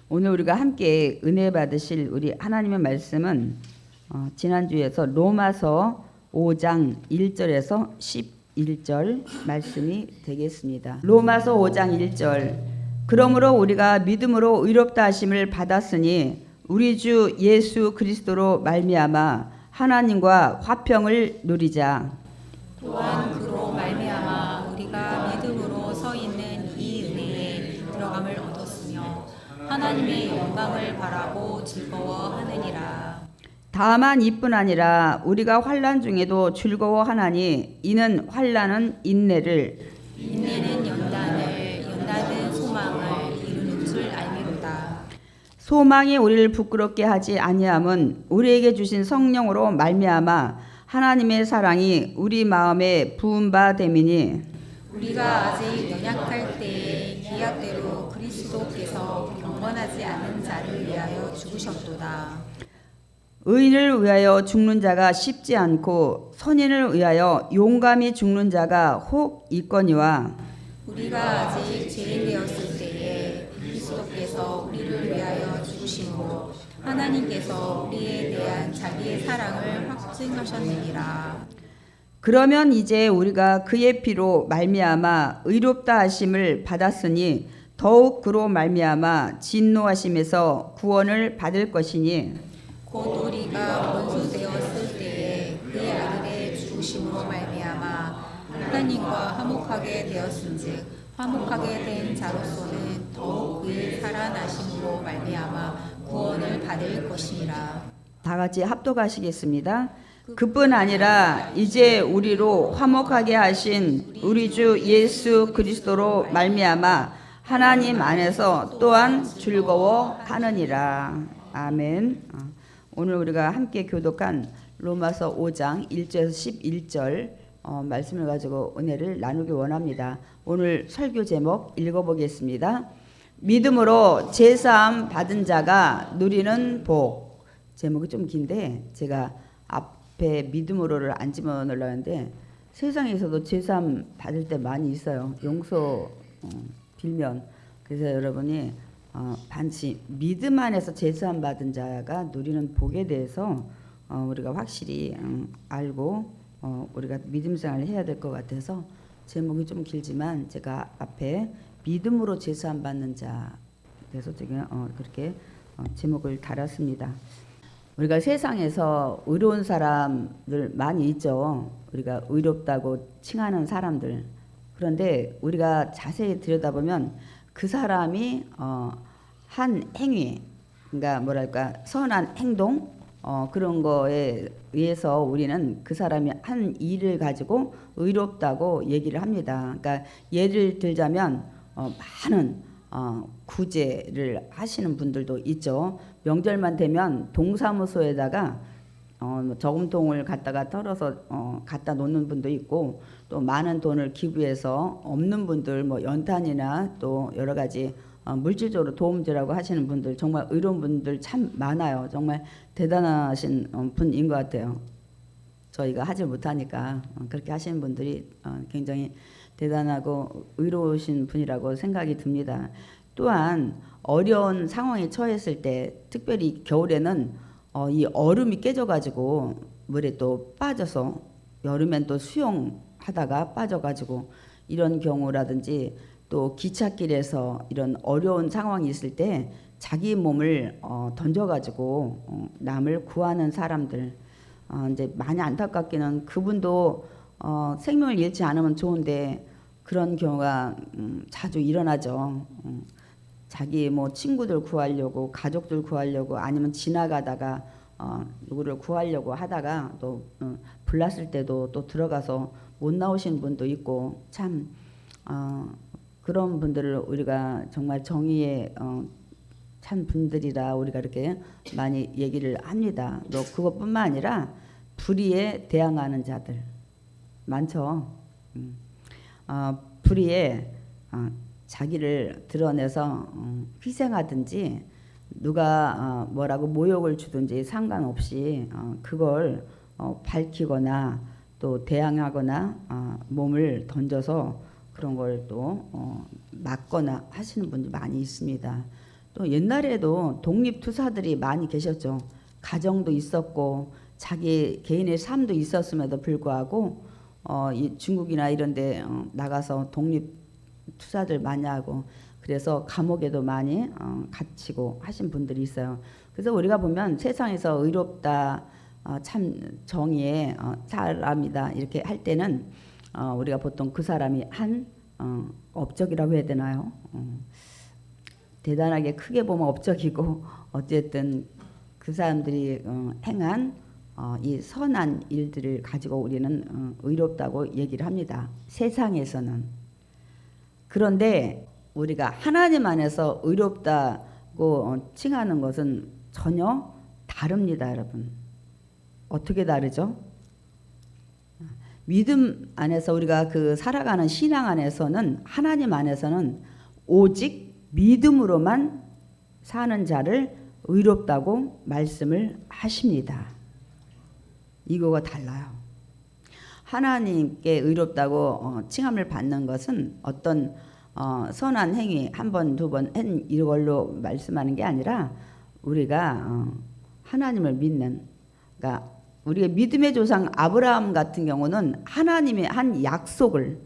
오늘 우리가 함께 은혜 받으실 우리 하나님의 말씀은 지난주에서 로마서 5장 1절에서 11절 말씀이 되겠습니다. 로마서 5장 1절. 그러므로 우리가 믿음으로 의롭다 하심을 받았으니 우리 주 예수 그리스도로 말미암아 하나님과 화평을 누리자. 또한 그로 말미암아 우리가 믿음으로 서 있는 이 은혜에 들어감을 얻었으며 하나님의 영광을 바라고 즐거워하느니라. 다만 이뿐 아니라 우리가 환난 중에도 즐거워하나니 이는 환난은 인내를, 인내는 연단을, 연단은 소망을 이루는 줄 알미로다. 소망이 우리를 부끄럽게 하지 아니함은 우리에게 주신 성령으로 말미암아 하나님의 사랑이 우리 마음에 부은 바 됨이니, 우리가 아직 연약할 때에 기약대로 그리스도께서 경건하지 않은 자를 위하여 죽으셨도다. 의인을 위하여 죽는 자가 쉽지 않고 선인을 위하여 용감히 죽는 자가 혹 있거니와, 우리가 아직 죄인 되었을 때에 그리스도께서 우리를 위하여 죽으심으로 하나님께서 우리에 대한 자기의 사랑을 확증하셨느니라. 그러면 이제 우리가 그의 피로 말미암아 의롭다 하심을 받았으니 더욱 그로 말미암아 진노하심에서 구원을 받을 것이니, 곧 우리가 원수 되었을 때에 그의 아들의 죽으심으로 말미암아 하나님과 화목하게 되었은즉 화목하게 된 자로서는 더욱 그의 살아나심으로 말미암아 구원을 받을 것이니라. 다 같이 합독하시겠습니다. 그뿐 아니라 이제 우리로 화목하게 하신 우리 주 예수 그리스도로 말미암아 하나님 안에서 또한 즐거워하느니라. 아멘. 오늘 우리가 함께 교독한 로마서 5장 1절에서 11절 말씀을 가지고 은혜를 나누기 원합니다. 오늘 설교 제목 읽어보겠습니다. 믿음으로 제사함 받은 자가 누리는 복. 제목이 좀 긴데 제가 앞에 믿음으로를 안 집어넣으려고 하는데 세상에서도 제사함 받을 때 많이 있어요. 용서 빌면. 그래서 여러분이 반드시 믿음 안에서 제사함 받은 자가 누리는 복에 대해서 우리가 확실히 알고 우리가 믿음 생활을 해야 될 것 같아서 제목이 좀 길지만 제가 앞에 믿음으로 제사함 받는 자 그래서 제가 그렇게 제목을 달았습니다. 우리가 세상에서 의로운 사람들 많이 있죠. 우리가 의롭다고 칭하는 사람들. 그런데 우리가 자세히 들여다보면 그 사람이 한 행위, 그러니까 뭐랄까 선한 행동 그런 거에 의해서 우리는 그 사람이 한 일을 가지고 의롭다고 얘기를 합니다. 그러니까 예를 들자면 많은 구제를 하시는 분들도 있죠. 명절만 되면 동사무소에다가 저금통을 갖다가 털어서 갖다 놓는 분도 있고 또 많은 돈을 기부해서 없는 분들 뭐 연탄이나 또 여러 가지 물질적으로 도움 주라고 하시는 분들 정말 의로운 분들 참 많아요. 정말 대단하신 분인 것 같아요. 저희가 하지 못하니까 그렇게 하시는 분들이 굉장히 대단하고 의로우신 분이라고 생각이 듭니다. 또한 어려운 상황에 처했을 때 특별히 겨울에는 이 얼음이 깨져가지고 물에 또 빠져서 여름엔 또 수영하다가 빠져가지고 이런 경우라든지 또 기찻길에서 이런 어려운 상황이 있을 때 자기 몸을 던져가지고 남을 구하는 사람들 이제 많이 안타깝기는 그분도 생명을 잃지 않으면 좋은데 그런 경우가 자주 일어나죠. 자기 뭐 친구들 구하려고 가족들 구하려고 아니면 지나가다가 누구를 구하려고 하다가 또 불났을 때도 또 들어가서 못 나오신 분도 있고 참 그런 분들을 우리가 정말 정의의 찬 분들이라 우리가 이렇게 많이 얘기를 합니다. 또 그것뿐만 아니라 불의에 대항하는 자들 많죠. 불의에 자기를 드러내서 희생하든지 누가 뭐라고 모욕을 주든지 상관없이 그걸 밝히거나 또 대항하거나 몸을 던져서 그런 걸 또 막거나 하시는 분들이 많이 있습니다. 또 옛날에도 독립투사들이 많이 계셨죠. 가정도 있었고 자기 개인의 삶도 있었음에도 불구하고 이 중국이나 이런 데 나가서 독립투사들 많이 하고 그래서 감옥에도 많이 갇히고 하신 분들이 있어요. 그래서 우리가 보면 세상에서 의롭다, 참 정의의 사람이다 이렇게 할 때는 우리가 보통 그 사람이 한 업적이라고 해야 되나요? 대단하게 크게 보면 업적이고 어쨌든 그 사람들이 행한 이 선한 일들을 가지고 우리는 의롭다고 얘기를 합니다. 세상에서는. 그런데 우리가 하나님 안에서 의롭다고 칭하는 것은 전혀 다릅니다, 여러분. 어떻게 다르죠? 믿음 안에서 우리가 그 살아가는 신앙 안에서는 하나님 안에서는 오직 믿음으로만 사는 자를 의롭다고 말씀을 하십니다. 이거가 달라요. 하나님께 의롭다고 칭함을 받는 것은 어떤 선한 행위 한 번, 두 번 한 이걸로 말씀하는 게 아니라 우리가 하나님을 믿는, 그러니까 우리의 믿음의 조상 아브라함 같은 경우는 하나님의 한 약속을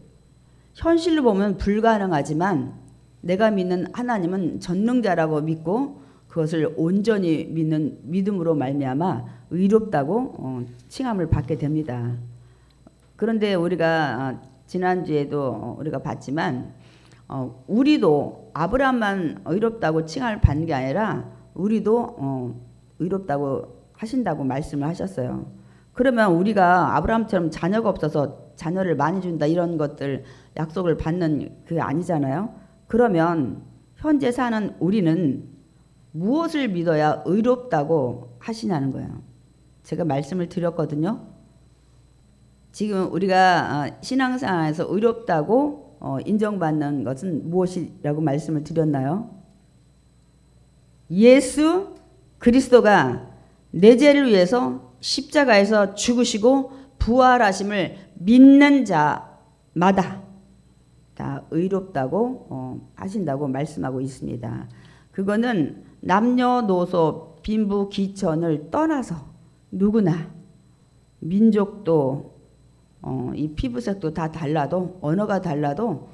현실로 보면 불가능하지만 내가 믿는 하나님은 전능자라고 믿고 그것을 온전히 믿는 믿음으로 말미암아 의롭다고 칭함을 받게 됩니다. 그런데 우리가 지난주에도 우리가 봤지만 우리도 아브라함만 의롭다고 칭함을 받는 게 아니라 우리도 의롭다고 하신다고 말씀을 하셨어요. 그러면 우리가 아브라함처럼 자녀가 없어서 자녀를 많이 준다 이런 것들 약속을 받는 그게 아니잖아요. 그러면 현재 사는 우리는 무엇을 믿어야 의롭다고 하시냐는 거예요. 제가 말씀을 드렸거든요. 지금 우리가 신앙생활에서 의롭다고 인정받는 것은 무엇이라고 말씀을 드렸나요? 예수 그리스도가 내 죄를 위해서 십자가에서 죽으시고 부활하심을 믿는 자마다 다 의롭다고 하신다고 말씀하고 있습니다. 그거는 남녀노소 빈부 귀천을 떠나서 누구나 민족도 이 피부색도 다 달라도 언어가 달라도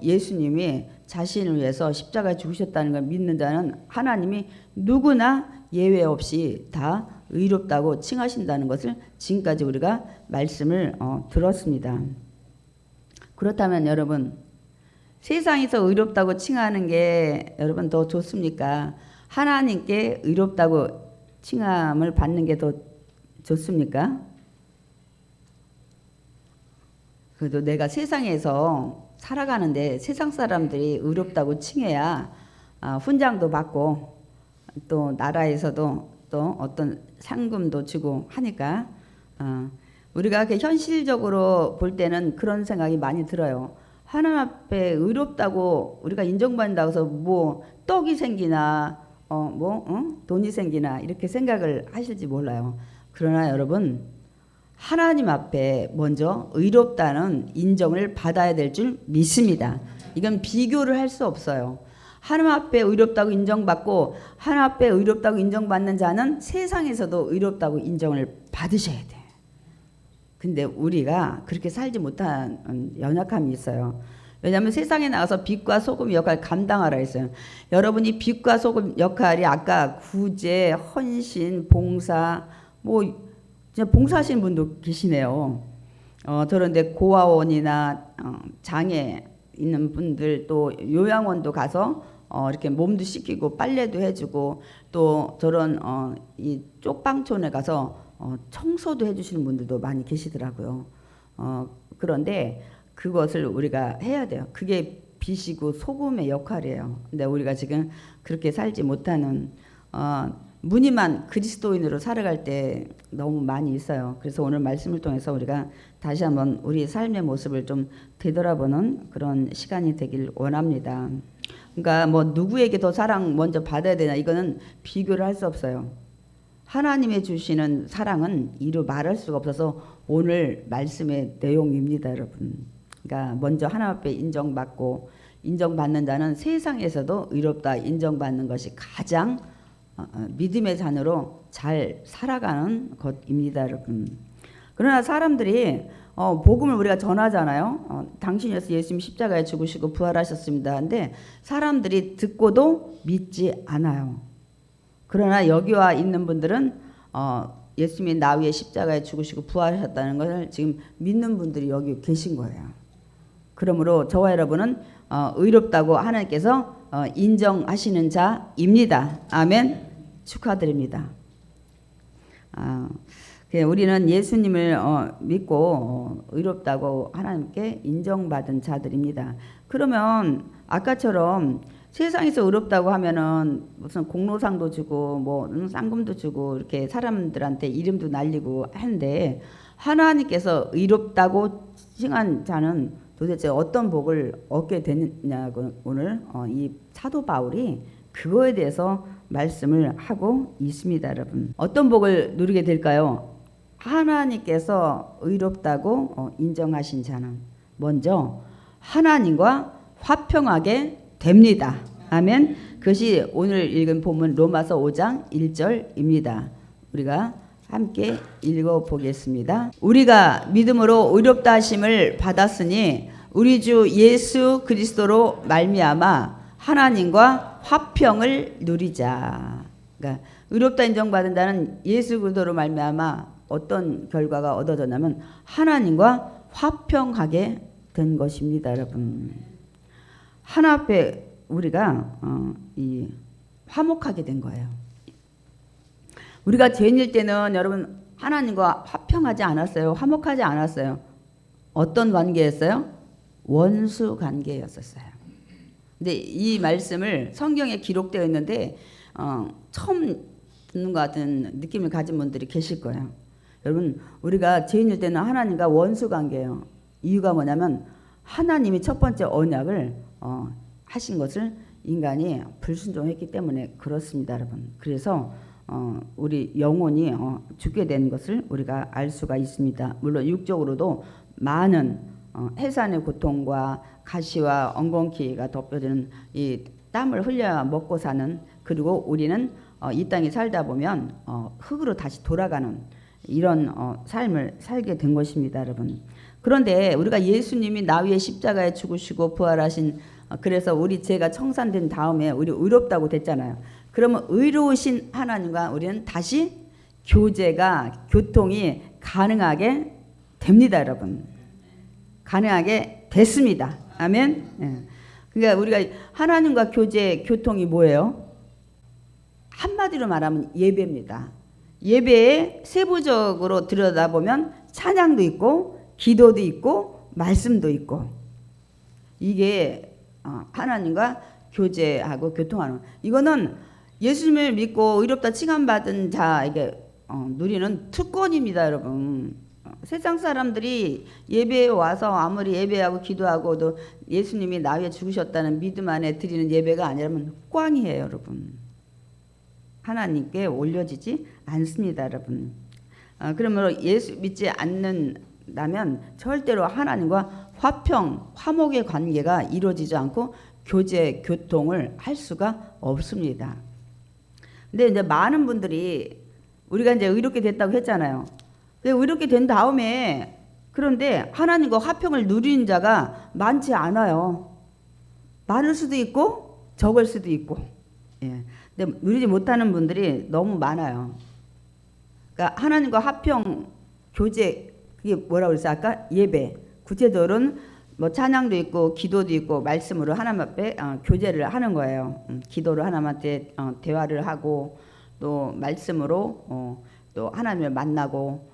예수님이 자신을 위해서 십자가에 죽으셨다는 걸 믿는 자는 하나님이 누구나 예외 없이 다 의롭다고 칭하신다는 것을 지금까지 우리가 말씀을 들었습니다. 그렇다면 여러분 세상에서 의롭다고 칭하는 게 여러분 더 좋습니까? 하나님께 의롭다고 칭함을 받는 게 더 좋습니까? 그래도 내가 세상에서 살아가는데 세상 사람들이 의롭다고 칭해야 훈장도 받고 또 나라에서도 또 어떤 상금도 주고 하니까 우리가 현실적으로 볼 때는 그런 생각이 많이 들어요. 하나님 앞에 의롭다고 우리가 인정받는다고 해서 뭐 떡이 생기나 돈이 생기나 이렇게 생각을 하실지 몰라요. 그러나 여러분 하나님 앞에 먼저 의롭다는 인정을 받아야 될 줄 믿습니다. 이건 비교를 할 수 없어요. 하나님 앞에 의롭다고 인정받고 하나님 앞에 의롭다고 인정받는 자는 세상에서도 의롭다고 인정을 받으셔야 돼. 근데 우리가 그렇게 살지 못한 연약함이 있어요. 왜냐하면 세상에 나가서 빛과 소금 역할을 감당하라 했어요. 여러분이 빛과 소금 역할이 아까 구제, 헌신, 봉사 진짜 봉사하시는 분도 계시네요. 그런데 고아원이나 장애 있는 분들 또 요양원도 가서 이렇게 몸도 씻기고 빨래도 해주고 또 저런 이 쪽방촌에 가서 청소도 해주시는 분들도 많이 계시더라고요. 그런데 그것을 우리가 해야 돼요. 그게 빛이고 소금의 역할이에요. 근데 우리가 지금 그렇게 살지 못하는 무늬만 그리스도인으로 살아갈 때 너무 많이 있어요. 그래서 오늘 말씀을 통해서 우리가 다시 한번 우리 삶의 모습을 좀 되돌아보는 그런 시간이 되길 원합니다. 그러니까 뭐 누구에게 더 사랑 먼저 받아야 되냐 이거는 비교를 할 수 없어요. 하나님의 주시는 사랑은 이루 말할 수가 없어서 오늘 말씀의 내용입니다, 여러분. 그러니까 먼저 하나님 앞에 인정받고 인정받는 자는 세상에서도 의롭다 인정받는 것이 가장 믿음의 자녀로 잘 살아가는 것입니다, 여러분. 그러나 사람들이 복음을 우리가 전하잖아요. 당신이어서 예수님 십자가에 죽으시고 부활하셨습니다. 근데 사람들이 듣고도 믿지 않아요. 그러나 여기 와 있는 분들은 예수님이 나 위에 십자가에 죽으시고 부활하셨다는 것을 지금 믿는 분들이 여기 계신 거예요. 그러므로 저와 여러분은 의롭다고 하나님께서 인정하시는 자입니다. 아멘. 축하드립니다. 우리는 예수님을 믿고 의롭다고 하나님께 인정받은 자들입니다. 그러면 아까처럼 세상에서 의롭다고 하면은 무슨 공로상도 주고 뭐 상금도 주고 이렇게 사람들한테 이름도 날리고 하는데 하나님께서 의롭다고 칭한 자는 도대체 어떤 복을 얻게 되느냐고 오늘 이 사도 바울이 그거에 대해서 말씀을 하고 있습니다, 여러분. 어떤 복을 누리게 될까요? 하나님께서 의롭다고 인정하신 자는 먼저 하나님과 화평하게 됩니다. 아멘. 그것이 오늘 읽은 본문 로마서 5장 1절입니다. 우리가 함께 읽어보겠습니다. 우리가 믿음으로 의롭다 하심을 받았으니 우리 주 예수 그리스도로 말미암아 하나님과 화평을 누리자. 그러니까 의롭다 인정받은 자는 예수 그리스도로 말미암아 어떤 결과가 얻어졌냐면 하나님과 화평하게 된 것입니다, 여러분. 하나 앞에 우리가 이 화목하게 된 거예요. 우리가 죄인일 때는 여러분 하나님과 화평하지 않았어요. 화목하지 않았어요. 어떤 관계였어요? 원수 관계였었어요. 근데 이 말씀을 성경에 기록되어 있는데 처음 듣는 것 같은 느낌을 가진 분들이 계실 거예요. 여러분 우리가 죄인일 때는 하나님과 원수 관계예요. 이유가 뭐냐면 하나님이 첫 번째 언약을 하신 것을 인간이 불순종했기 때문에 그렇습니다, 여러분. 그래서 우리 영혼이 죽게 된 것을 우리가 알 수가 있습니다. 물론 육적으로도 많은 해산의 고통과 가시와 엉겅퀴가 덮여지는 이 땀을 흘려 먹고 사는, 그리고 우리는 이 땅에 살다 보면 흙으로 다시 돌아가는 이런 삶을 살게 된 것입니다, 여러분. 그런데 우리가 예수님이 나 위에 십자가에 죽으시고 부활하신, 그래서 우리 죄가 청산된 다음에 우리 의롭다고 됐잖아요. 그러면 의로우신 하나님과 우리는 다시 교통이 가능하게 됩니다, 여러분. 가능하게 됐습니다. 아멘. 예. 그러니까 우리가 하나님과 교통이 뭐예요? 한마디로 말하면 예배입니다. 예배에 세부적으로 들여다보면 찬양도 있고 기도도 있고 말씀도 있고, 이게 하나님과 교제하고 교통하는, 이거는 예수님을 믿고 의롭다 칭함받은 자에게 누리는 특권입니다, 여러분. 세상 사람들이 예배에 와서 아무리 예배하고 기도하고도 예수님이 나 위에 죽으셨다는 믿음 안에 드리는 예배가 아니라면 꽝이에요, 여러분. 하나님께 올려지지 않습니다, 여러분. 그러므로 예수 믿지 않는다면 절대로 하나님과 화목의 관계가 이루어지지 않고 교통을 할 수가 없습니다. 근데 이제 많은 분들이 우리가 이제 의롭게 됐다고 했잖아요. 의롭게 된 다음에 그런데 하나님과 화평을 누리는 자가 많지 않아요. 많을 수도 있고 적을 수도 있고. 예. 근데 누리지 못하는 분들이 너무 많아요. 그러니까 하나님과 화평 교제, 그게 뭐라고 그랬어요? 아까 예배. 구체적으로는 뭐 찬양도 있고 기도도 있고 말씀으로 하나님 앞에 교제를 하는 거예요. 기도로 하나님한테 대화를 하고 또 말씀으로 또 하나님을 만나고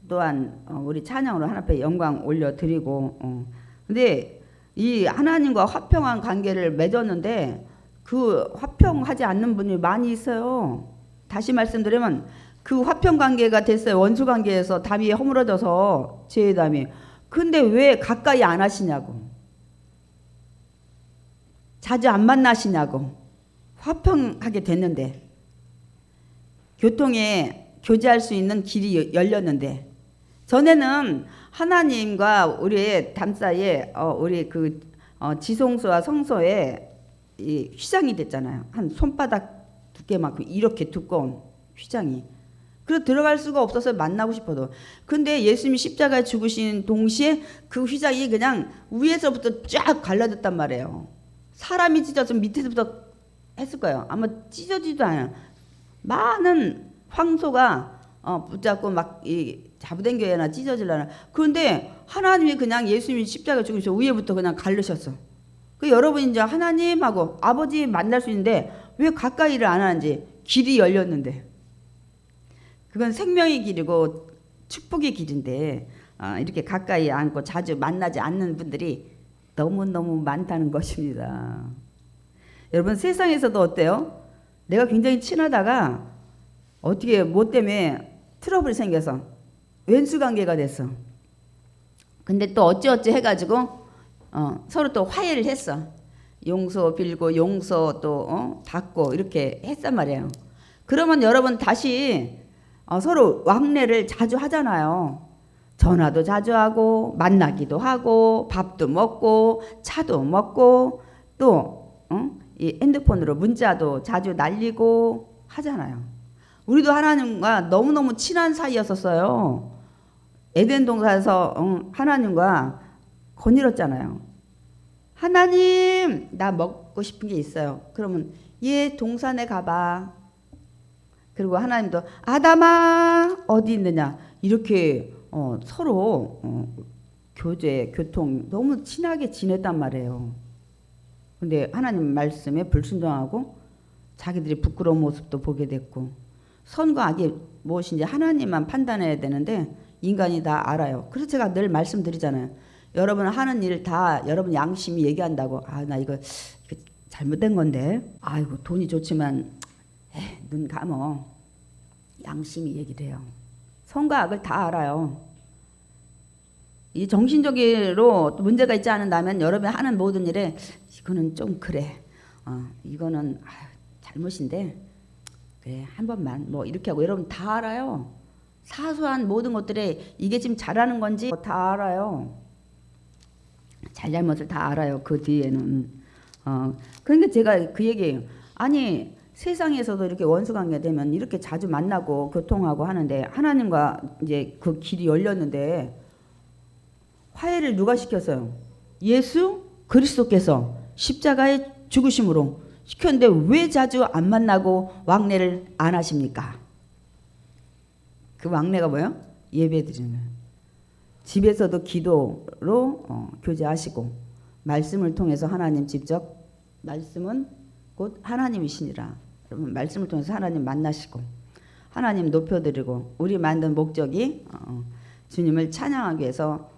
또한 우리 찬양으로 하나님 앞에 영광 올려드리고. 근데 이 하나님과 화평한 관계를 맺었는데 그 화평하지 않는 분이 많이 있어요. 다시 말씀드리면 그 화평 관계가 됐어요. 원수 관계에서 담이 허물어져서 죄의 담이. 근데 왜 가까이 안 하시냐고, 자주 안 만나시냐고. 화평하게 됐는데, 교제할 수 있는 길이 열렸는데, 전에는 하나님과 우리의 담 사이에 우리 그 지성소와 성소에 이 휘장이 됐잖아요. 한 손바닥 두께만큼 이렇게 두꺼운 휘장이. 그래서 들어갈 수가 없어서 만나고 싶어도. 근데 예수님이 십자가에 죽으신 동시에 그 휘장이 그냥 위에서부터 쫙 갈라졌단 말이에요. 사람이 찢어서 밑에서부터 했을 거예요. 아마 찢어지도 않아요. 많은 황소가 붙잡고 막 잡아당겨야나 찢어질라나. 그런데 하나님이 그냥 예수님이 십자가에 죽으셔서 위에부터 그냥 갈르셨어. 그 여러분이 이제 하나님하고 아버지 만날 수 있는데 왜 가까이를 안 하는지. 길이 열렸는데. 그건 생명의 길이고 축복의 길인데 이렇게 가까이 앉고 자주 만나지 않는 분들이 너무너무 많다는 것입니다. 여러분 세상에서도 어때요? 내가 굉장히 친하다가 어떻게 뭐 때문에 트러블이 생겨서 왼수관계가 됐어. 근데 또 어찌어찌 해가지고 서로 또 화해를 했어. 용서 빌고 용서 또 받고 이렇게 했단 말이에요. 그러면 여러분 다시 서로 왕래를 자주 하잖아요. 전화도 자주 하고 만나기도 하고 밥도 먹고 차도 먹고 또 이 핸드폰으로 문자도 자주 날리고 하잖아요. 우리도 하나님과 너무너무 친한 사이였었어요. 에덴 동산에서 하나님과 거닐었잖아요. 하나님 나 먹고 싶은 게 있어요. 그러면 얘 동산에 가봐. 그리고 하나님도 아담아 어디 있느냐 이렇게 서로 교제 교통 너무 친하게 지냈단 말이에요. 근데 하나님 말씀에 불순종하고 자기들이 부끄러운 모습도 보게 됐고 선과 악이 무엇인지 하나님만 판단해야 되는데 인간이 다 알아요. 그래서 제가 늘 말씀드리잖아요. 여러분 하는 일 다 여러분 양심이 얘기한다고. 나 이거 잘못된 건데 아이고 돈이 좋지만 눈 감어. 양심이 얘기를 해요. 선과 악을 다 알아요. 이 정신적으로 문제가 있지 않은다면 여러분이 하는 모든 일에 이거는 좀 그래. 이거는 잘못인데 그래 한 번만 뭐 이렇게 하고 여러분 다 알아요. 사소한 모든 것들에 이게 지금 잘하는 건지 다 알아요. 잘잘못을 다 알아요. 그 뒤에는. 그러니까 제가 그 얘기예요. 아니 세상에서도 이렇게 원수관계 되면 이렇게 자주 만나고 교통하고 하는데 하나님과 이제 그 길이 열렸는데 화해를 누가 시켰어요? 예수 그리스도께서 십자가의 죽으심으로 시켰는데 왜 자주 안 만나고 왕래를 안 하십니까? 그 왕래가 뭐예요? 예배 드리는 거예요. 집에서도 기도로 교제하시고 말씀을 통해서 하나님 직접 말씀은 곧 하나님이시니라. 여러분 말씀을 통해서 하나님 만나시고 하나님 높여드리고 우리 만든 목적이 주님을 찬양하기 위해서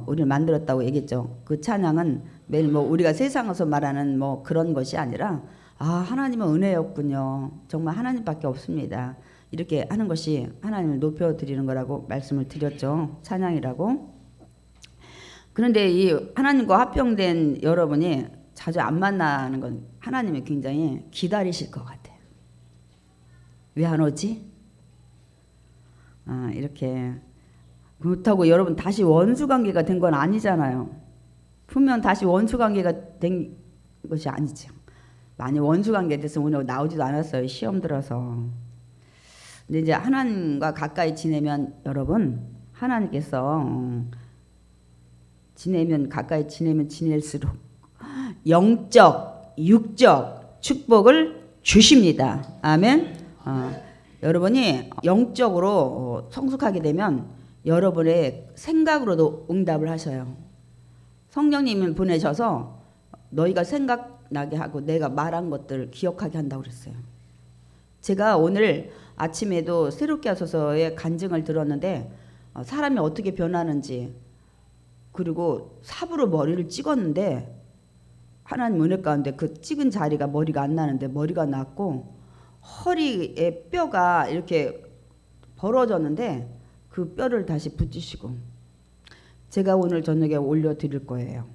우리를 만들었다고 얘기했죠. 그 찬양은 매일 뭐 우리가 세상에서 말하는 뭐 그런 것이 아니라 하나님은 은혜였군요. 정말 하나님밖에 없습니다. 이렇게 하는 것이 하나님을 높여드리는 거라고 말씀을 드렸죠. 찬양이라고. 그런데 이 하나님과 합병된 여러분이 자주 안 만나는 건 하나님이 굉장히 기다리실 것 같아요. 왜 안 오지? 이렇게 그렇다고 여러분 다시 원수관계가 된 건 아니잖아요. 분명 다시 원수관계가 된 것이 아니죠. 많이 원수관계 돼서 오늘 나오지도 않았어요. 시험 들어서. 근데 이제 하나님과 가까이 지내면 여러분 하나님께서 가까이 지내면 지낼수록 영적, 육적 축복을 주십니다. 아멘. 여러분이 영적으로 성숙하게 되면 여러분의 생각으로도 응답을 하셔요. 성령님을 보내셔서 너희가 생각나게 하고 내가 말한 것들을 기억하게 한다고 그랬어요. 제가 오늘 아침에도 새롭게 하소서의 간증을 들었는데 사람이 어떻게 변하는지 그리고 삽으로 머리를 찍었는데 하나님 은혜 가운데 그 찍은 자리가 머리가 안 나는데 머리가 났고 허리에 뼈가 이렇게 벌어졌는데 그 뼈를 다시 붙이시고 제가 오늘 저녁에 올려드릴 거예요.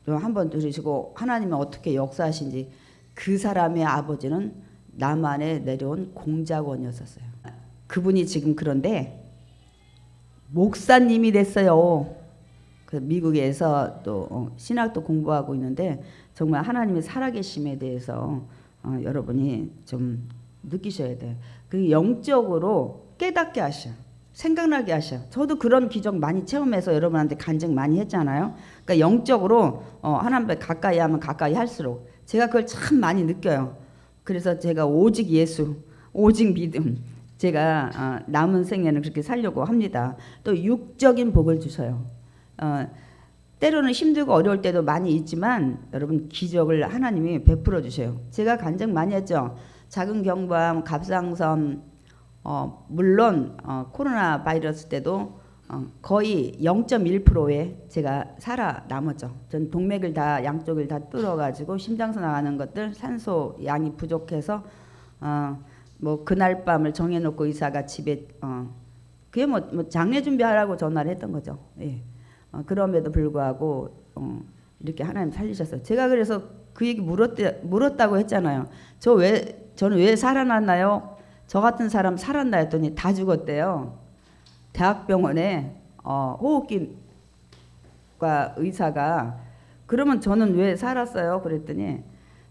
한번 들으시고 하나님은 어떻게 역사하신지. 그 사람의 아버지는 남한에 내려온 공작원이었어요. 그분이 지금 그런데 목사님이 됐어요. 그 미국에서 또 신학도 공부하고 있는데 정말 하나님의 살아계심에 대해서 여러분이 좀 느끼셔야 돼요. 그 영적으로 깨닫게 하셔. 생각나게 하셔. 저도 그런 기적 많이 체험해서 여러분한테 간증 많이 했잖아요. 그러니까 영적으로 하나님께 가까이 하면 가까이 할수록 제가 그걸 참 많이 느껴요. 그래서 제가 오직 예수, 오직 믿음, 제가 남은 생애는 그렇게 살려고 합니다. 또 육적인 복을 주셔요. 때로는 힘들고 어려울 때도 많이 있지만 여러분 기적을 하나님이 베풀어 주셔요. 제가 간증 많이 했죠. 작은 경부암, 갑상선, 물론 코로나 바이러스 때도 거의 0.1%에 제가 살아남았죠. 전 동맥을 다 양쪽을 다 뚫어가지고 심장소 나가는 것들 산소 양이 부족해서 뭐 그날 밤을 정해놓고 의사가 집에 그게 뭐 장례 준비하라고 전화를 했던 거죠. 예. 그럼에도 불구하고 이렇게 하나님 살리셨어요. 제가 그래서 그 얘기 물었다고 했잖아요. 저는 왜 살아났나요? 저 같은 사람 살았나 했더니 다 죽었대요. 대학병원에 호흡기과 의사가 그러면 저는 왜 살았어요? 그랬더니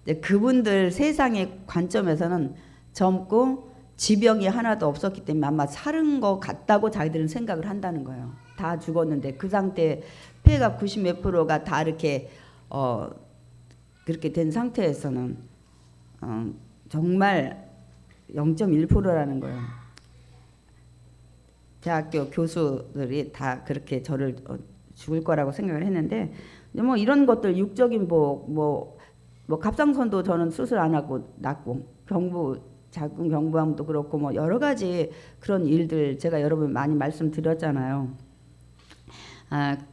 이제 그분들 세상의 관점에서는 젊고 지병이 하나도 없었기 때문에 아마 살은 것 같다고 자기들은 생각을 한다는 거예요. 다 죽었는데 그 상태 폐가 90 몇 프로가 다 이렇게 그렇게 된 상태에서는 정말 0.1%라는 거예요. 대학교 교수들이 다 그렇게 저를 죽을 거라고 생각을 했는데 뭐 이런 것들 육적인 복, 뭐 갑상선도 저는 수술 안 하고 낫고 작은 경부암도 그렇고 뭐 여러 가지 그런 일들 제가 여러분 많이 말씀드렸잖아요.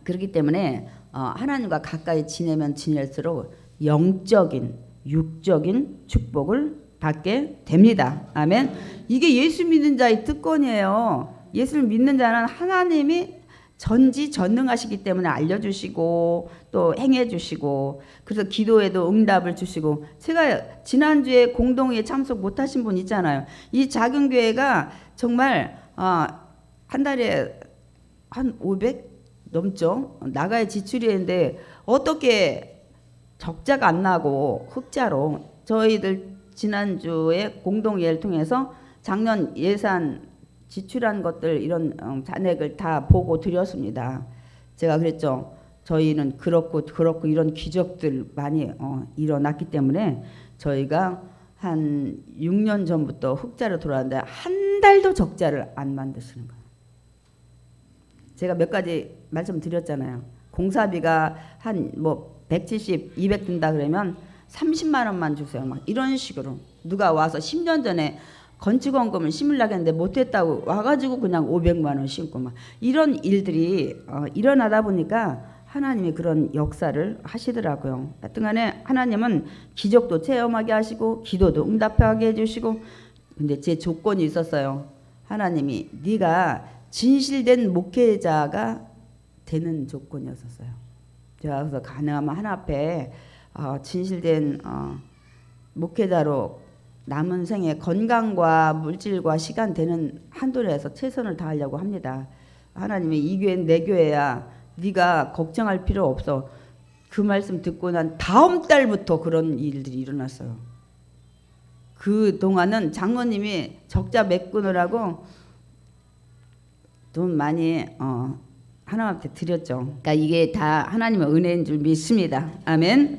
그렇기 때문에 하나님과 가까이 지내면 지낼수록 영적인 육적인 축복을 받게 됩니다. 아멘. 이게 예수 믿는 자의 특권이에요. 예수를 믿는 자는 하나님이 전지전능하시기 때문에 알려주시고 또 행해주시고 그래서 기도에도 응답을 주시고 제가 지난주에 공동회에 참석 못하신 분 있잖아요. 이 작은 교회가 정말 한 달에 한 500 넘죠. 나가야 지출이 했는데 어떻게 적자가 안 나고 흑자로 저희들 지난주에 공동회를 통해서 작년 예산 지출한 것들 이런 잔액을 다 보고 드렸습니다. 제가 그랬죠. 저희는 그렇고 이런 기적들 많이 일어났기 때문에 저희가 한 6년 전부터 흑자로 돌아왔는데 한 달도 적자를 안 만드시는 거예요. 제가 몇 가지 말씀드렸잖아요. 공사비가 한 뭐 170, 200 든다 그러면 30만 원만 주세요. 막 이런 식으로 누가 와서 10년 전에 건축원금을 심으려고 했는데 못했다고 와가지고 그냥 500만 원 심고 막 이런 일들이 일어나다 보니까 하나님이 그런 역사를 하시더라고요. 하여튼간에 하나님은 기적도 체험하게 하시고 기도도 응답하게 해주시고 근데 제 조건이 있었어요. 하나님이 네가 진실된 목회자가 되는 조건이었었어요. 제가 그래서 가능하면 하나 앞에 진실된 목회자로 남은 생에 건강과 물질과 시간 되는 한도에서 최선을 다하려고 합니다. 하나님이 이 교회는 내 교회야. 네가 걱정할 필요 없어. 그 말씀 듣고 난 다음 달부터 그런 일들이 일어났어요. 그 동안은 장로님이 적자 메꾸느라고 돈 많이 하나님한테 드렸죠. 그러니까 이게 다 하나님의 은혜인 줄 믿습니다. 아멘.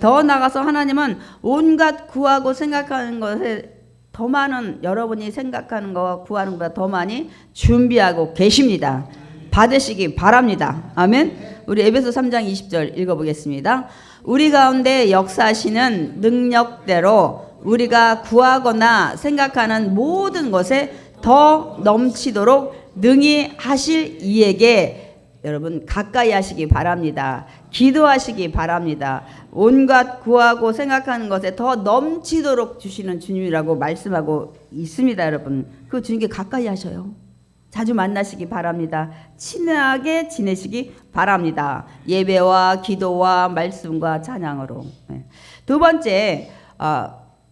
더 나가서 하나님은 온갖 구하고 생각하는 것에 더 많은 여러분이 생각하는 거 구하는 것보다 더 많이 준비하고 계십니다. 받으시기 바랍니다. 아멘. 우리 에베소 3장 20절 읽어보겠습니다. 우리 가운데 역사하시는 능력대로 우리가 구하거나 생각하는 모든 것에 더 넘치도록 능히 하실 이에게 여러분 가까이 하시기 바랍니다. 기도하시기 바랍니다. 온갖 구하고 생각하는 것에 더 넘치도록 주시는 주님이라고 말씀하고 있습니다. 여러분 그 주님께 가까이 하셔요. 자주 만나시기 바랍니다. 친하게 지내시기 바랍니다. 예배와 기도와 말씀과 찬양으로. 두 번째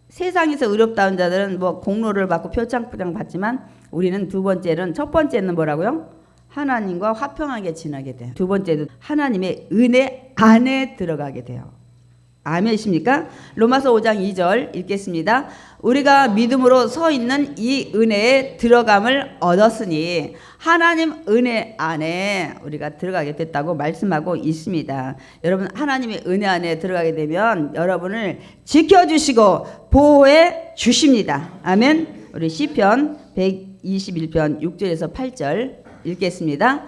세상에서 의롭다운 자들은 뭐 공로를 받고 표창 받지만 우리는 두 번째는 첫 번째는 뭐라고요? 하나님과 화평하게 지내게 돼요. 두 번째도 하나님의 은혜 안에 들어가게 돼요. 아멘이십니까? 로마서 5장 2절 읽겠습니다. 우리가 믿음으로 서 있는 이 은혜에 들어감을 얻었으니 하나님 은혜 안에 우리가 들어가게 됐다고 말씀하고 있습니다. 여러분, 하나님의 은혜 안에 들어가게 되면 여러분을 지켜주시고 보호해 주십니다. 아멘. 우리 시편 121편 6절에서 8절 읽겠습니다.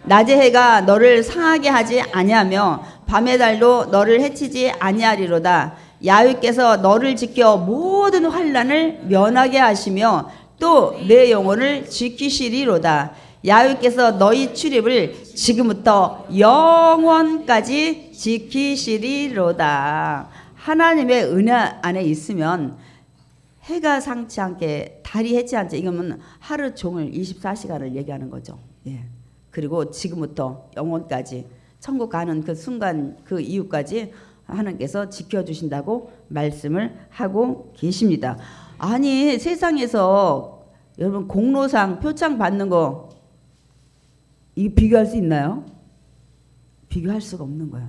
낮의 해가 너를 상하게 하지 아니하며 밤의 달도 너를 해치지 아니하리로다. 야훼께서 너를 지켜 모든 환난을 면하게 하시며 또 내 영혼을 지키시리로다. 야훼께서 너희 출입을 지금부터 영원까지 지키시리로다. 하나님의 은혜 안에 있으면 해가 상치 않게 달이 해치 않게, 이거는 하루 종일 24시간을 얘기하는 거죠. 예. 그리고 지금부터 영원까지 천국 가는 그 순간 그 이후까지 하나님께서 지켜주신다고 말씀을 하고 계십니다. 아니, 세상에서 여러분 공로상 표창 받는 거 이 비교할 수 있나요? 비교할 수가 없는 거예요.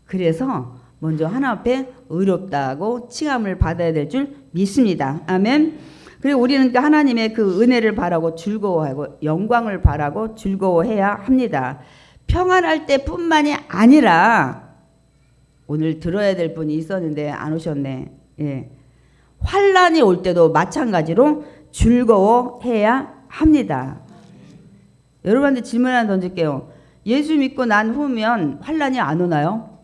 그래서 먼저 하나님 앞에 의롭다고 칭함을 받아야 될 줄 믿습니다. 아멘. 그리고 우리는 하나님의 그 은혜를 바라고 즐거워하고 영광을 바라고 즐거워해야 합니다. 평안할 때뿐만이 아니라 오늘 들어야 될 분이 있었는데 안 오셨네. 예. 환난이 올 때도 마찬가지로 즐거워해야 합니다. 여러분한테 질문 하나 던질게요. 예수 믿고 난 후면 환난이 안 오나요?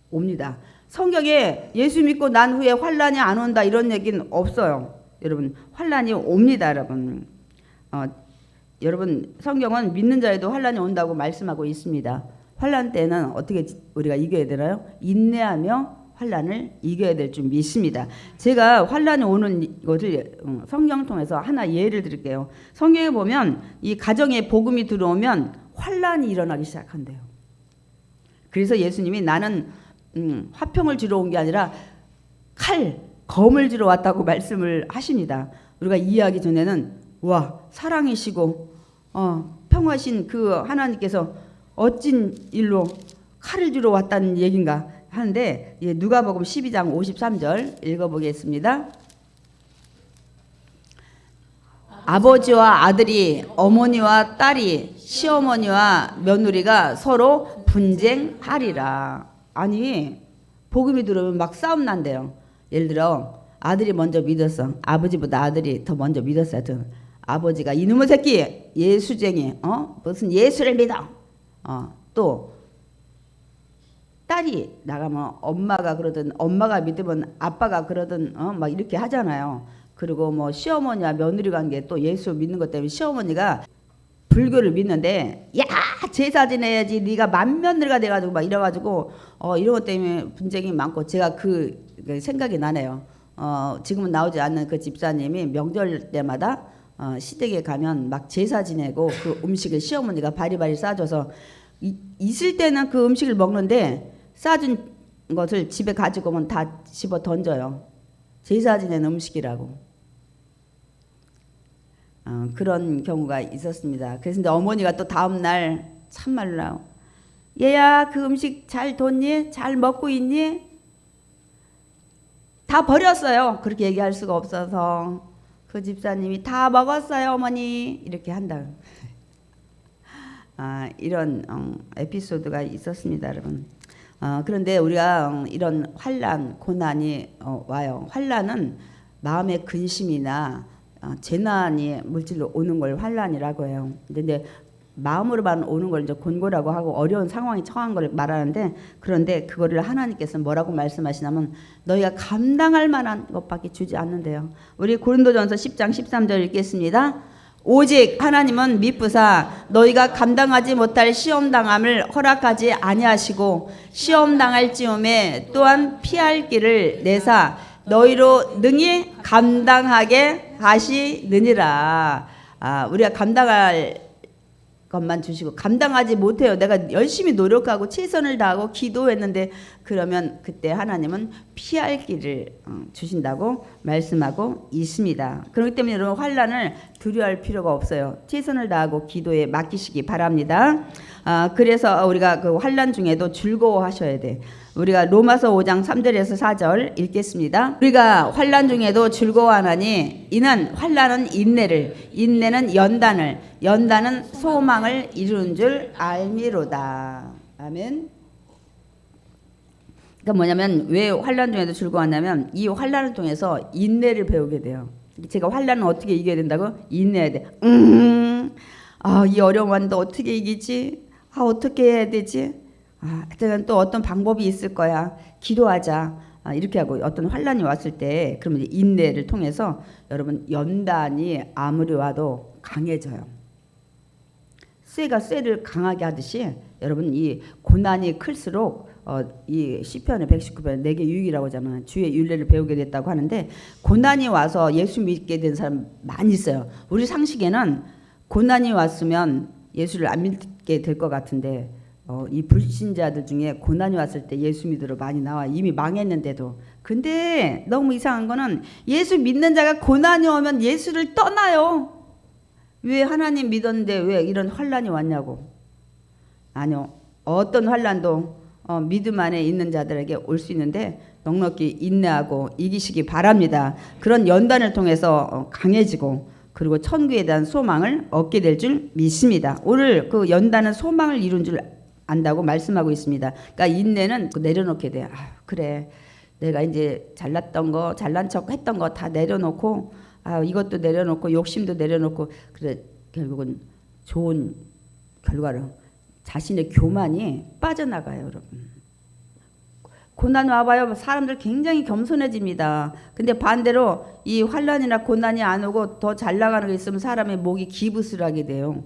옵니다. 성경에 예수 믿고 난 후에 환난이 안 온다 이런 얘기는 없어요. 여러분, 환난이 옵니다. 여러분 성경은 믿는 자에도 환난이 온다고 말씀하고 있습니다. 환난 때는 어떻게 우리가 이겨야 되나요? 인내하며 환난을 이겨야 될 줄 믿습니다. 제가 환난이 오는 것을 성경 통해서 하나 예를 드릴게요. 성경에 보면 이 가정에 복음이 들어오면 환난이 일어나기 시작한대요. 그래서 예수님이 나는 화평을 주러 온 게 아니라 검을 주러 왔다고 말씀을 하십니다. 우리가 이해하기 전에는 와, 사랑이시고 평화신 그 하나님께서 어찐 일로 칼을 주러 왔다는 얘긴가 하는데, 누가복음 12장 53절 읽어보겠습니다. 아버지와 아들이, 어머니와 딸이, 시어머니와 며느리가 서로 분쟁하리라. 아니, 복음이 들어오면 막 싸움 난대요. 예를 들어 아들이 먼저 믿었어. 아버지보다 아들이 더 먼저 믿었어요. 아버지가 이놈의 새끼 예수쟁이, 무슨 예수를 믿어. 또 딸이 나가면 엄마가 그러든, 엄마가 믿으면 아빠가 그러든 막 이렇게 하잖아요. 그리고 뭐 시어머니와 며느리 관계, 또 예수 믿는 것 때문에 시어머니가 불교를 믿는데 야, 제사 지내야지 네가 만며느리가 돼가지고 막 이래가지고 이런 것 때문에 분쟁이 많고, 제가 그 생각이 나네요. 지금은 나오지 않는 그 집사님이 명절 때마다 시댁에 가면 막 제사 지내고 그 음식을 시어머니가 바리바리 싸줘서 있을 때는 그 음식을 먹는데 싸준 것을 집에 가지고 오면 다 집어 던져요. 제사 지내는 음식이라고. 그런 경우가 있었습니다. 그래서 이제 어머니가 또 다음날 참말로 얘야, 그 음식 잘 뒀니? 잘 먹고 있니? 다 버렸어요. 그렇게 얘기할 수가 없어서 그 집사님이 다 먹었어요 어머니 이렇게 한다. 이런 에피소드가 있었습니다, 여러분. 그런데 우리가 이런 환난, 고난이 와요. 환난은 마음의 근심이나 재난이 물질로 오는 걸 환난이라고 해요. 근데 마음으로만 오는 걸 이제 곤고라고 하고 어려운 상황에 처한 걸 말하는데, 그런데 그거를 하나님께서 뭐라고 말씀하시냐면 너희가 감당할 만한 것밖에 주지 않는데요. 우리 고린도전서 10장 13절 읽겠습니다. 오직 하나님은 미쁘사 너희가 감당하지 못할 시험당함을 허락하지 아니하시고 시험당할 찌움에 또한 피할 길을 내사 너희로 능히 감당하게 하시느니라. 우리가 감당할 것만 주시고 감당하지 못해요. 내가 열심히 노력하고 최선을 다하고 기도했는데 그러면 그때 하나님은 피할 길을 주신다고 말씀하고 있습니다. 그렇기 때문에 여러분 환난을 두려워할 필요가 없어요. 최선을 다하고 기도에 맡기시기 바랍니다. 그래서 우리가 그 환난 중에도 즐거워하셔야 돼. 우리가 로마서 5장 3절에서 4절 읽겠습니다. 우리가 환난 중에도 즐거워하나니 이는 환난은 인내를, 인내는 연단을, 연단은 소망을 이루는 줄 알미로다. 아멘. 그러니까 뭐냐면 왜 환난 중에도 즐거워하냐면 이 환난을 통해서 인내를 배우게 돼요. 제가 환난을 어떻게 이겨야 된다고? 인내해야 돼. 이 어려운 환난도 어떻게 이기지? 어떻게 해야 되지? 하여튼 또 어떤 방법이 있을 거야. 기도하자. 이렇게 하고 어떤 환난이 왔을 때 그러면 이제 인내를 통해서 여러분 연단이 아무리 와도 강해져요. 쇠가 쇠를 강하게 하듯이 여러분 이 고난이 클수록 이 시편의 119편 내게 유익이라고 하잖아요. 주의 율례를 배우게 됐다고 하는데 고난이 와서 예수 믿게 된 사람 많이 있어요. 우리 상식에는 고난이 왔으면 예수를 안 믿게 될 것 같은데 이 불신자들 중에 고난이 왔을 때 예수 믿으러 많이 나와. 이미 망했는데도. 근데 너무 이상한 거는 예수 믿는 자가 고난이 오면 예수를 떠나요. 왜 하나님 믿었는데 왜 이런 환난이 왔냐고. 아니요. 어떤 환난도 믿음 안에 있는 자들에게 올 수 있는데 넉넉히 인내하고 이기시기 바랍니다. 그런 연단을 통해서 강해지고 그리고 천국에 대한 소망을 얻게 될 줄 믿습니다. 오늘 그 연단은 소망을 이룬 줄 안다고 말씀하고 있습니다. 그러니까 인내는 내려놓게 돼요. 그래. 내가 이제 잘났던 거, 잘난 척 했던 거 다 내려놓고 이것도 내려놓고 욕심도 내려놓고 그래 결국은 좋은 결과를 자신의 교만이 빠져나가요, 여러분. 고난 와봐요. 사람들 굉장히 겸손해집니다. 근데 반대로 이 환난이나 고난이 안 오고 더 잘 나가는 게 있으면 사람의 목이 기부스하게 돼요.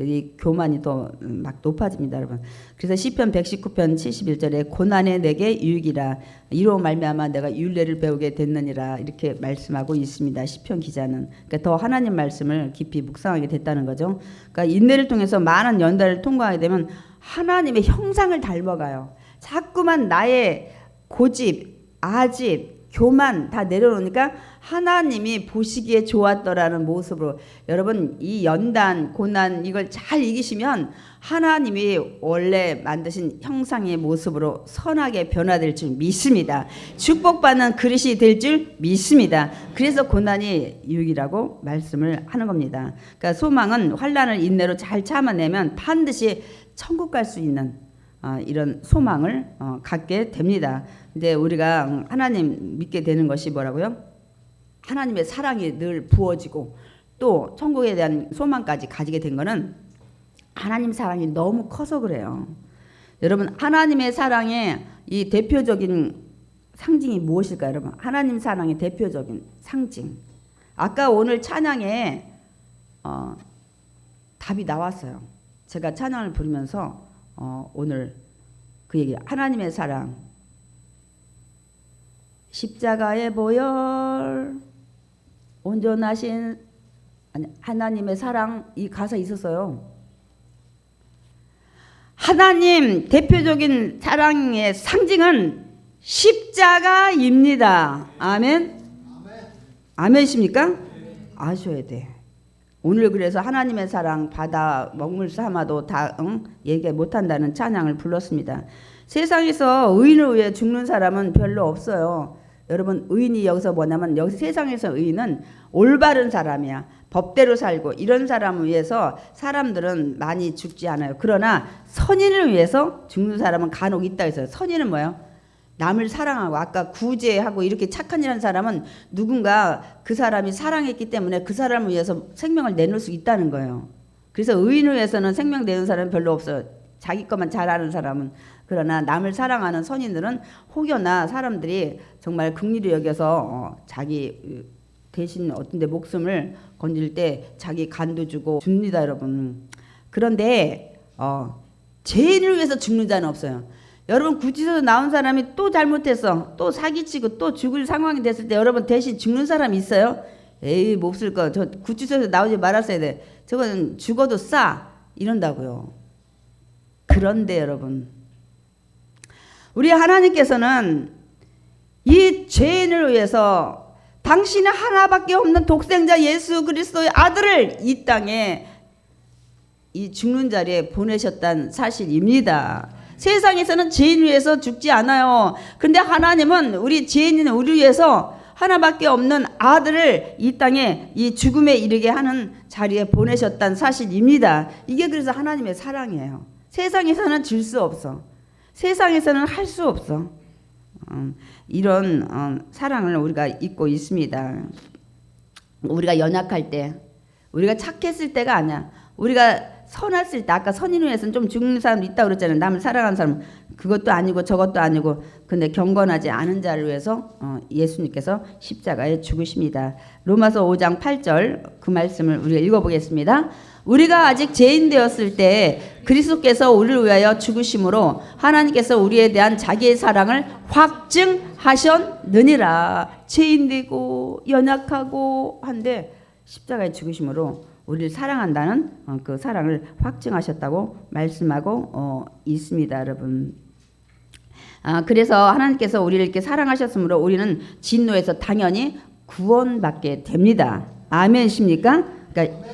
이 교만이 더 막 높아집니다, 여러분. 그래서 시편 119편 71절에 고난에 내게 유익이라 이로 말미암아 내가 율례를 배우게 됐느니라 이렇게 말씀하고 있습니다. 시편 기자는. 그러니까 더 하나님 말씀을 깊이 묵상하게 됐다는 거죠. 그러니까 인내를 통해서 많은 연단을 통과하게 되면 하나님의 형상을 닮아가요. 자꾸만 나의 고집, 아집, 교만 다 내려놓으니까 하나님이 보시기에 좋았더라는 모습으로 여러분 이 연단, 고난 이걸 잘 이기시면 하나님이 원래 만드신 형상의 모습으로 선하게 변화될 줄 믿습니다. 축복받는 그릇이 될 줄 믿습니다. 그래서 고난이 유익이라고 말씀을 하는 겁니다. 그러니까 소망은 환난을 인내로 잘 참아내면 반드시 천국 갈 수 있는 이런 소망을 갖게 됩니다. 근데 우리가 하나님 믿게 되는 것이 뭐라고요? 하나님의 사랑이 늘 부어지고 또 천국에 대한 소망까지 가지게 된 거는 하나님 사랑이 너무 커서 그래요. 여러분 하나님의 사랑의 이 대표적인 상징이 무엇일까요? 여러분 하나님 사랑의 대표적인 상징. 아까 오늘 찬양에 답이 나왔어요. 제가 찬양을 부르면서 오늘 그 얘기 하나님의 사랑 십자가의 보혈 온전하신 하나님의 사랑 이 가사 있었어요. 하나님 대표적인 사랑의 상징은 십자가입니다. 아멘. 아멘이십니까? 아셔야 돼. 오늘 그래서 하나님의 사랑 바다 먹물 삼아도 다 얘기 못한다는 찬양을 불렀습니다. 세상에서 의인을 위해 죽는 사람은 별로 없어요. 여러분 의인이 여기서 뭐냐면 여기 세상에서 의인은 올바른 사람이야. 법대로 살고 이런 사람을 위해서 사람들은 많이 죽지 않아요. 그러나 선인을 위해서 죽는 사람은 간혹 있다 했어요. 선인은 뭐예요? 남을 사랑하고 아까 구제하고 이렇게 착한 일하는 사람은 누군가 그 사람이 사랑했기 때문에 그 사람을 위해서 생명을 내놓을 수 있다는 거예요. 그래서 의인을 위해서는 생명 내는 사람은 별로 없어요. 자기 것만 잘하는 사람은. 그러나 남을 사랑하는 선인들은 혹여나 사람들이 정말 긍휼히 여겨서 자기 대신 어떤 데 목숨을 건질 때 자기 간도 주고 줍니다, 여러분. 그런데 죄인을 위해서 죽는 자는 없어요. 여러분 구치소에서 나온 사람이 또 잘못해서 또 사기치고 또 죽을 상황이 됐을 때 여러분 대신 죽는 사람이 있어요? 에이 몹쓸 거. 저 구치소에서 나오지 말았어야 돼. 저건 죽어도 싸. 이런다고요. 그런데 여러분 우리 하나님께서는 이 죄인을 위해서 당신의 하나밖에 없는 독생자 예수 그리스도의 아들을 이 땅에 이 죽는 자리에 보내셨다는 사실입니다. 세상에서는 죄인 위해서 죽지 않아요. 근데 하나님은 우리 죄인인 우리 위해서 하나밖에 없는 아들을 이 땅에 이 죽음에 이르게 하는 자리에 보내셨다는 사실입니다. 이게 그래서 하나님의 사랑이에요. 세상에서는 줄 수 없어. 세상에서는 할 수 없어. 이런 사랑을 우리가 잊고 있습니다. 우리가 연약할 때, 우리가 착했을 때가 아니야. 우리가 선했을 때, 아까 선인후에서는 좀 죽는 사람 있다고 그랬잖아요. 남을 사랑하는 사람. 그것도 아니고 저것도 아니고, 근데 경건하지 않은 자를 위해서 예수님께서 십자가에 죽으십니다. 로마서 5장 8절 그 말씀을 우리가 읽어보겠습니다. 우리가 아직 죄인 되었을 때 그리스도께서 우리를 위하여 죽으심으로 하나님께서 우리에 대한 자기의 사랑을 확증하셨느니라. 죄인 되고 연약하고 한데 십자가에 죽으심으로 우리를 사랑한다는 그 사랑을 확증하셨다고 말씀하고 있습니다, 여러분. 그래서 하나님께서 우리를 이렇게 사랑하셨으므로 우리는 진노에서 당연히 구원받게 됩니다. 아멘이십니까? 그러니까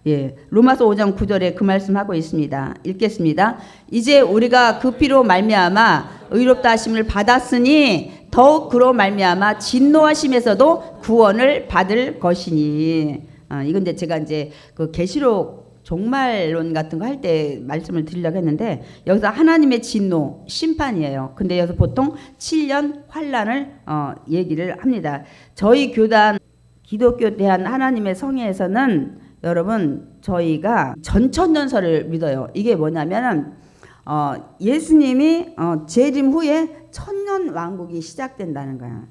예, 로마서 5장 9절에 그 말씀하고 있습니다. 읽겠습니다. 이제 우리가 그 피로 말미암아 의롭다 하심을 받았으니 더욱 그로 말미암아 진노하심에서도 구원을 받을 것이니. 이건 이제 제가 이제 그 계시록 종말론 같은 거 할 때 말씀을 드리려고 했는데 여기서 하나님의 진노, 심판이에요. 근데 여기서 보통 7년 환란을 얘기를 합니다. 저희 교단 기독교 대한 하나님의 성회에서는 여러분 저희가 전천년설을 믿어요. 이게 뭐냐면 예수님이 재림 후에 천년 왕국이 시작된다는 거야.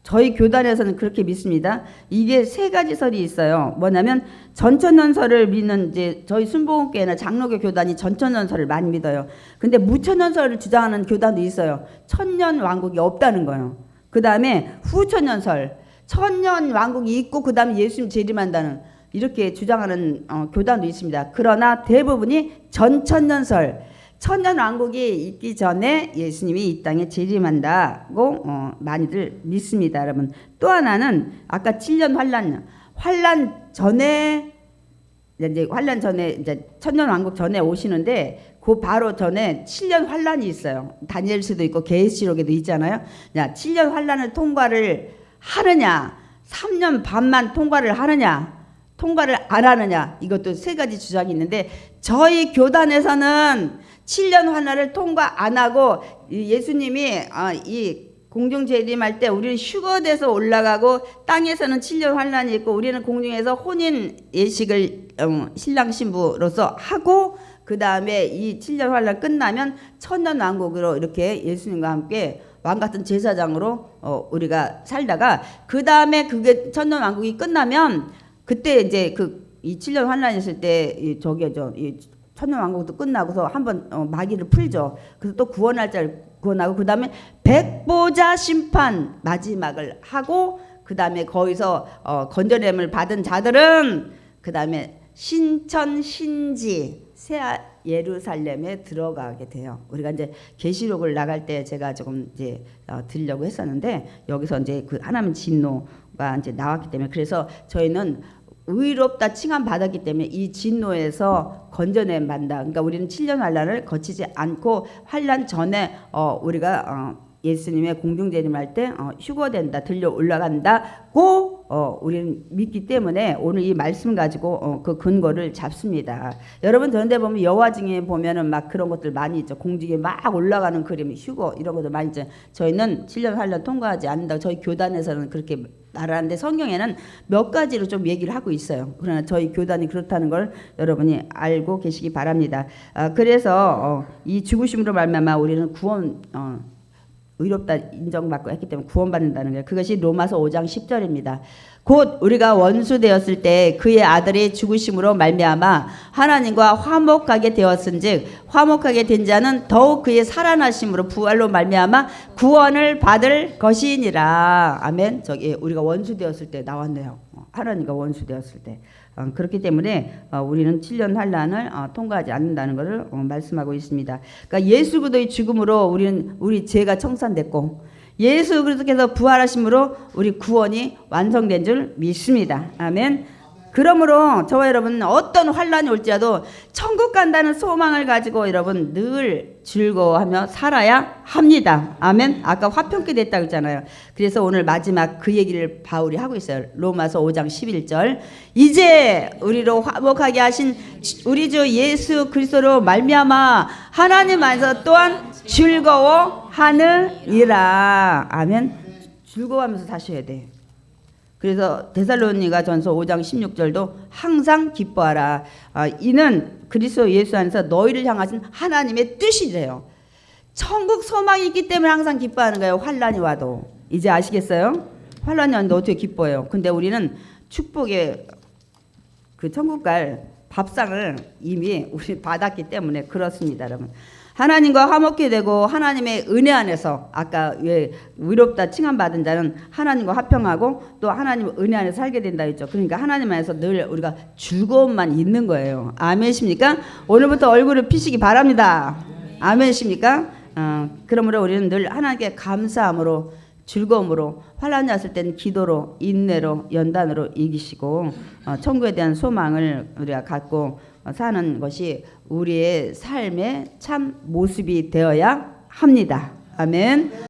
저희 교단에서는 그렇게 믿습니다. 이게 세 가지 설이 있어요. 뭐냐면 전천년설을 믿는 이제 저희 순복음교회나 장로교 교단이 전천년설을 많이 믿어요. 근데 무천년설을 주장하는 교단도 있어요. 천년 왕국이 없다는 거예요. 그 다음에 후천년설, 천년 왕국이 있고 그 다음에 예수님 재림한다는 이렇게 주장하는 교단도 있습니다. 그러나 대부분이 전천년설, 천년 왕국이 있기 전에 예수님이 이 땅에 재림한다고 많이들 믿습니다, 여러분. 또 하나는 아까 7년 환란 전에 이제 천년 왕국 전에 오시는데 그 바로 전에 7년 환란이 있어요. 다니엘서도 있고 계시록에도 있잖아요. 7년 환란을 통과를 하느냐, 3년 반만 통과를 하느냐, 통과를 안 하느냐, 이것도 세 가지 주장이 있는데 저희 교단에서는 7년 환란을 통과 안 하고 예수님이 이 공중 재림할 때 우리는 휴거돼서 올라가고 땅에서는 7년 환란이 있고 우리는 공중에서 혼인 예식을 신랑 신부로서 하고 그 다음에 이 7년 환란 끝나면 천년 왕국으로 이렇게 예수님과 함께 왕 같은 제사장으로 우리가 살다가 그 다음에 그게 천년 왕국이 끝나면 그때 이제 이 7년 환란이 있을 때 이 천년 왕국도 끝나고서 한번 마귀를 풀죠. 그래서 또 구원할 자를 구원하고 그 다음에 백보자 심판 마지막을 하고 그 다음에 거기서 건져냄을 받은 자들은 그 다음에 신천 신지 새 예루살렘에 들어가게 돼요. 우리가 이제 계시록을 나갈 때 제가 조금 이제 드리려고 했었는데 여기서 이제 그 하나님 진노가 이제 나왔기 때문에 그래서 저희는 의롭다 칭함 받았기 때문에 이 진노에서 건져냄 받는다. 그러니까 우리는 7년 환란을 거치지 않고 환란 전에 우리가 예수님의 공중재림할 때 휴거된다, 들려 올라간다고 우리는 믿기 때문에 오늘 이 말씀 가지고 그 근거를 잡습니다. 여러분 그런데 보면 여화증에 보면은 막 그런 것들 많이 있죠. 공중에 막 올라가는 그림, 휴거 이런 것들 많이 있죠. 저희는 7년 환란 통과하지 않는다. 저희 교단에서는 그렇게 말하는데 성경에는 몇 가지로 좀 얘기를 하고 있어요. 그러나 저희 교단이 그렇다는 걸 여러분이 알고 계시기 바랍니다. 그래서 이 죽으심으로 말미암아 우리는 구원 의롭다 인정받고 했기 때문에 구원받는다는 거예요. 그것이 로마서 5장 10절입니다. 곧 우리가 원수 되었을 때 그의 아들이 죽으심으로 말미암아 하나님과 화목하게 되었은즉 화목하게 된 자는 더욱 그의 살아나심으로 부활로 말미암아 구원을 받을 것이니라. 아멘. 저기 우리가 원수 되었을 때 나왔네요. 하나님과 원수되었을 때. 그렇기 때문에 우리는 7년 환란을 통과하지 않는다는 것을 말씀하고 있습니다. 그러니까 예수 그리스도의 죽음으로 우리 죄가 청산됐고 예수 그리스도께서 부활하심으로 우리 구원이 완성된 줄 믿습니다. 아멘. 그러므로 저와 여러분 어떤 환란이 올지라도 천국 간다는 소망을 가지고 여러분 늘 즐거워하며 살아야 합니다. 아멘. 아까 화평케 됐다고 했잖아요. 그래서 오늘 마지막 그 얘기를 바울이 하고 있어요. 로마서 5장 11절. 이제 우리로 화목하게 하신 우리 주 예수 그리스도로 말미암아 하나님 안에서 또한 즐거워하느니라. 아멘. 즐거워하면서 사셔야 돼. 그래서 데살로니가 전서 5장 16절도 항상 기뻐하라. 이는 그리스도 예수 안에서 너희를 향하신 하나님의 뜻이래요. 천국 소망이 있기 때문에 항상 기뻐하는 거예요. 환란이 와도. 이제 아시겠어요? 환란이 왔는데 어떻게 기뻐해요? 근데 우리는 축복의 그 천국 갈 밥상을 이미 우리 받았기 때문에 그렇습니다, 여러분. 하나님과 화목게 되고 하나님의 은혜 안에서 아까 왜 의롭다 칭함받은 자는 하나님과 화평하고 또 하나님 은혜 안에서 살게 된다 했죠. 그러니까 하나님 안에서 늘 우리가 즐거움만 있는 거예요. 아멘이십니까? 오늘부터 얼굴을 피시기 바랍니다. 아멘이십니까? 그러므로 우리는 늘 하나님께 감사함으로 즐거움으로 환란이 왔을 때는 기도로 인내로 연단으로 이기시고 천국에 대한 소망을 우리가 갖고 사는 것이 우리의 삶의 참 모습이 되어야 합니다. 아멘.